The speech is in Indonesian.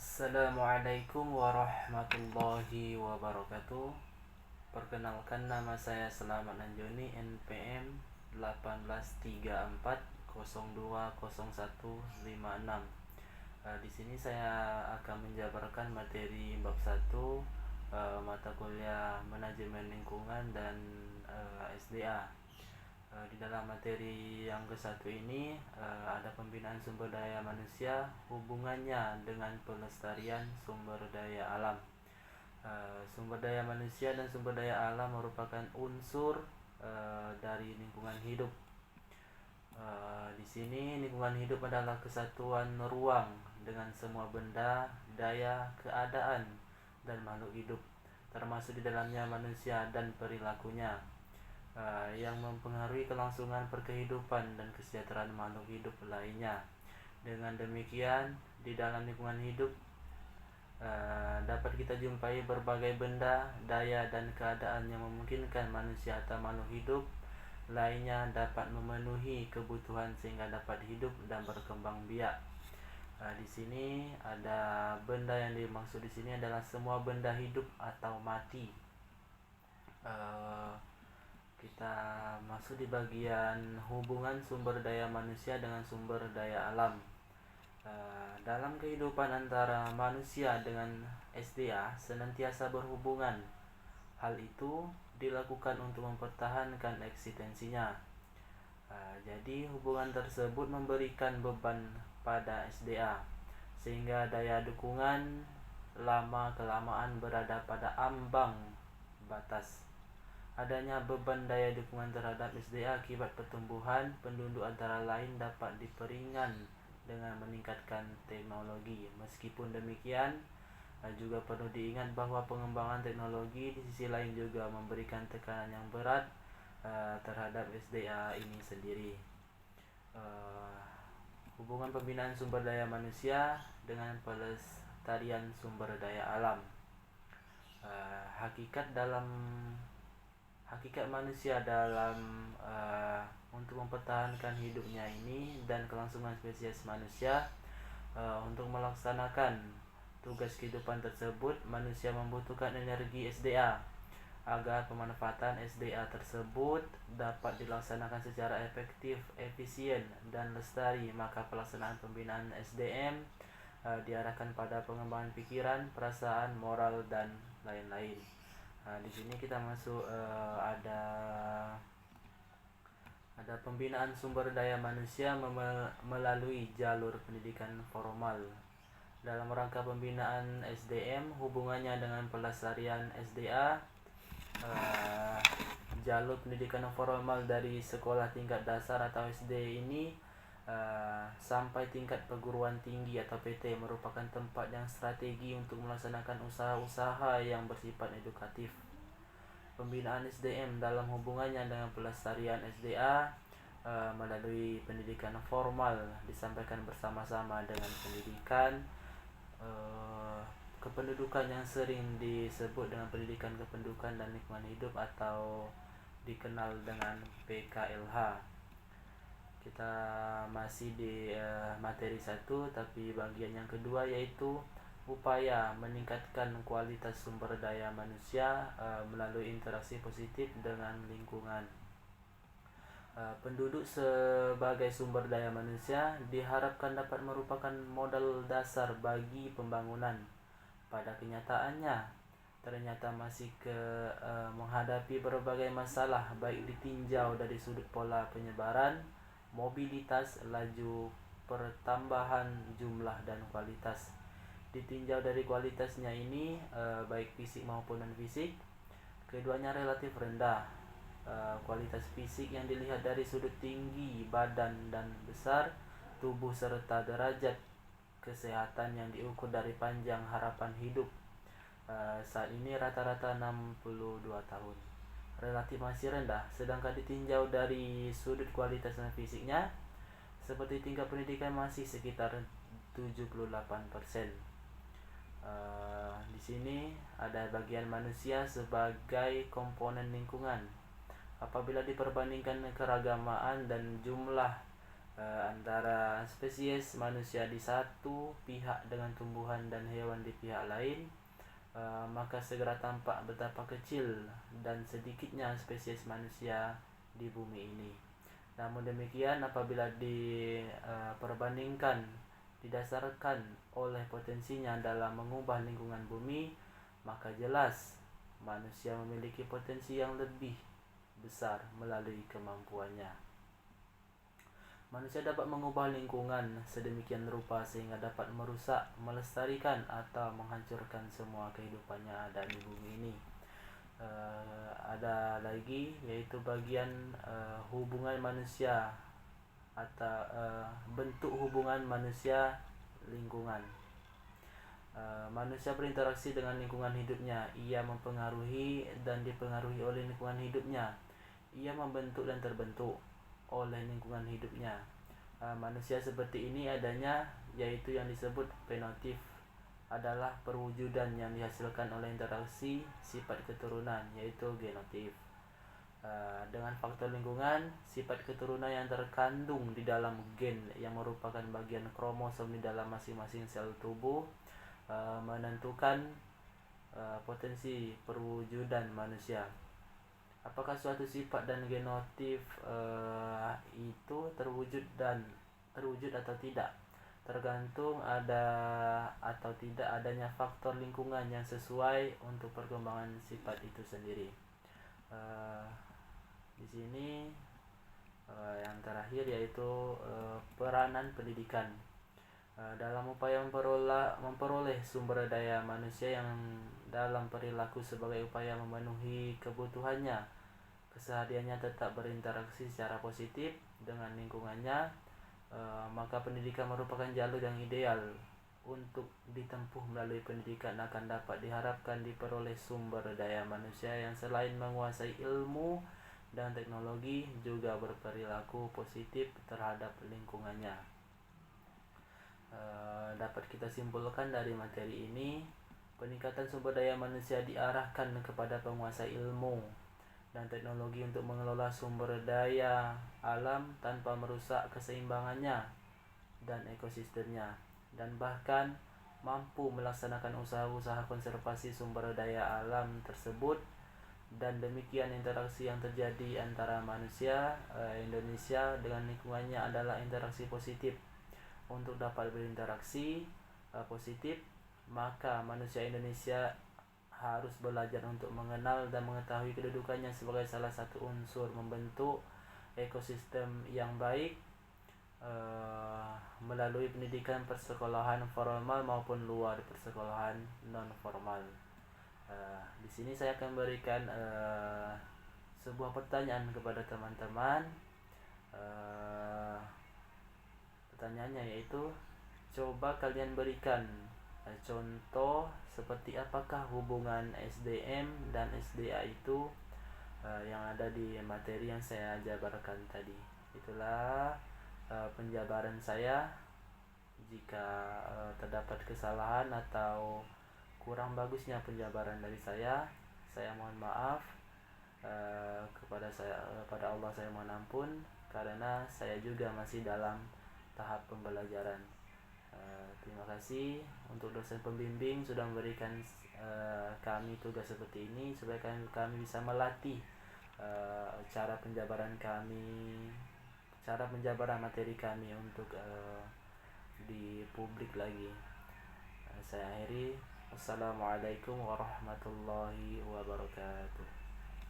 Assalamualaikum warahmatullahi wabarakatuh. Perkenalkan, nama saya Selamat Nanjoni, NPM 1834020156. Di sini saya akan menjabarkan materi bab 1, mata kuliah manajemen lingkungan dan SDA. Di dalam materi yang ke-1 ini ada pembinaan sumber daya manusia, hubungannya dengan pelestarian sumber daya alam. Sumber daya manusia dan sumber daya alam merupakan unsur dari lingkungan hidup. Di sini lingkungan hidup adalah kesatuan ruang dengan semua benda, daya, keadaan, dan makhluk hidup, termasuk di dalamnya manusia dan perilakunya, yang mempengaruhi kelangsungan perkehidupan dan kesejahteraan makhluk hidup lainnya. Dengan demikian, di dalam lingkungan hidup dapat kita jumpai berbagai benda, daya, dan keadaan yang memungkinkan manusia atau makhluk hidup lainnya dapat memenuhi kebutuhan sehingga dapat hidup dan berkembang biak. Di sini ada benda yang dimaksud di sini adalah semua benda hidup atau mati. Kita masuk di bagian hubungan sumber daya manusia dengan sumber daya alam. Dalam kehidupan antara manusia dengan SDA senantiasa berhubungan. Hal itu dilakukan untuk mempertahankan eksistensinya. Jadi hubungan tersebut memberikan beban pada SDA, sehingga daya dukungan lama-kelamaan berada pada ambang batas. Adanya beban daya dukungan terhadap SDA akibat pertumbuhan penduduk antara lain dapat diperingan dengan meningkatkan teknologi. Meskipun demikian, juga perlu diingat bahwa pengembangan teknologi di sisi lain juga memberikan tekanan yang berat terhadap SDA ini sendiri. Hubungan pembinaan sumber daya manusia dengan pelestarian sumber daya alam. Hakikat manusia dalam untuk mempertahankan hidupnya ini dan kelangsungan spesies manusia. Untuk melaksanakan tugas kehidupan tersebut, manusia membutuhkan energi SDA. Agar pemanfaatan SDA tersebut dapat dilaksanakan secara efektif, efisien, dan lestari, maka pelaksanaan pembinaan SDM diarahkan pada pengembangan pikiran, perasaan, moral, dan lain-lain. Di sini kita masuk ada pembinaan sumber daya manusia melalui jalur pendidikan formal. Dalam rangka pembinaan SDM, hubungannya dengan pelestarian SDA, jalur pendidikan formal dari sekolah tingkat dasar atau SD ini sampai tingkat perguruan tinggi atau PT merupakan tempat yang strategi untuk melaksanakan usaha-usaha yang bersifat edukatif. Pembinaan SDM dalam hubungannya dengan pelestarian SDA melalui pendidikan formal disampaikan bersama-sama dengan pendidikan kependudukan yang sering disebut dengan pendidikan kependudukan dan lingkungan hidup atau dikenal dengan PKLH. Kita masih di materi 1, tapi bagian yang kedua yaitu upaya meningkatkan kualitas sumber daya manusia melalui interaksi positif dengan lingkungan. Penduduk sebagai sumber daya manusia diharapkan dapat merupakan modal dasar bagi pembangunan. Pada kenyataannya, ternyata masih menghadapi berbagai masalah, baik ditinjau dari sudut pola penyebaran, mobilitas, laju pertambahan jumlah, dan kualitas. Ditinjau dari kualitasnya ini, baik fisik maupun non-fisik, keduanya relatif rendah. Kualitas fisik yang dilihat dari sudut tinggi badan dan besar tubuh serta derajat kesehatan yang diukur dari panjang harapan hidup. Saat ini rata-rata 62 tahun, relatif masih rendah. Sedangkan ditinjau dari sudut kualitas dan fisiknya, seperti tingkat pendidikan masih sekitar 78%. Di sini ada bagian manusia sebagai komponen lingkungan. Apabila diperbandingkan keragamaan dan jumlah antara spesies manusia di satu pihak dengan tumbuhan dan hewan di pihak lain, maka segera tampak betapa kecil dan sedikitnya spesies manusia di bumi ini. Namun demikian, apabila diperbandingkan, didasarkan oleh potensinya dalam mengubah lingkungan bumi, maka jelas manusia memiliki potensi yang lebih besar melalui kemampuannya. Manusia dapat mengubah lingkungan sedemikian rupa sehingga dapat merusak, melestarikan, atau menghancurkan semua kehidupan yang ada di bumi ini. Ada lagi yaitu bagian hubungan manusia atau bentuk hubungan manusia lingkungan. Manusia berinteraksi dengan lingkungan hidupnya. Ia mempengaruhi dan dipengaruhi oleh lingkungan hidupnya. Ia membentuk dan terbentuk oleh lingkungan hidupnya. Manusia seperti ini adanya, yaitu yang disebut fenotip, adalah perwujudan yang dihasilkan oleh interaksi sifat keturunan, yaitu genotip. Dengan faktor lingkungan, sifat keturunan yang terkandung di dalam gen yang merupakan bagian kromosom di dalam masing-masing sel tubuh menentukan potensi perwujudan manusia. Apakah suatu sifat dan genotip itu terwujud atau tidak, tergantung ada atau tidak adanya faktor lingkungan yang sesuai untuk perkembangan sifat itu sendiri. Di sini yang terakhir yaitu peranan pendidikan dalam upaya memperoleh sumber daya manusia yang dalam perilaku sebagai upaya memenuhi kebutuhannya. Kesehariannya tetap berinteraksi secara positif dengan lingkungannya, maka pendidikan merupakan jalur yang ideal untuk ditempuh. Melalui pendidikan akan dapat diharapkan diperoleh sumber daya manusia yang selain menguasai ilmu dan teknologi juga berperilaku positif terhadap lingkungannya. Dapat kita simpulkan dari materi ini, peningkatan sumber daya manusia diarahkan kepada penguasaan ilmu dan teknologi untuk mengelola sumber daya alam tanpa merusak keseimbangannya dan ekosistemnya, dan bahkan mampu melaksanakan usaha-usaha konservasi sumber daya alam tersebut. Dan demikian interaksi yang terjadi antara manusia Indonesia dengan lingkungannya adalah interaksi positif. Untuk dapat berinteraksi positif, maka manusia Indonesia harus belajar untuk mengenal dan mengetahui kedudukannya sebagai salah satu unsur membentuk ekosistem yang baik melalui pendidikan persekolahan formal maupun luar persekolahan non formal. Di sini saya akan berikan sebuah pertanyaan kepada teman-teman. Pertanyaannya yaitu, coba kalian berikan contoh seperti apakah hubungan SDM dan SDA itu yang ada di materi yang saya jabarkan tadi. Itulah penjabaran saya. Jika terdapat kesalahan atau kurang bagusnya penjabaran dari saya mohon maaf. Kepada Allah saya mohon ampun, karena saya juga masih dalam tahap pembelajaran. Terima kasih untuk dosen pembimbing sudah memberikan kami tugas seperti ini supaya kami bisa melatih cara penjabaran materi kami untuk di publik lagi. Saya akhiri. Wassalamualaikum warahmatullahi wabarakatuh.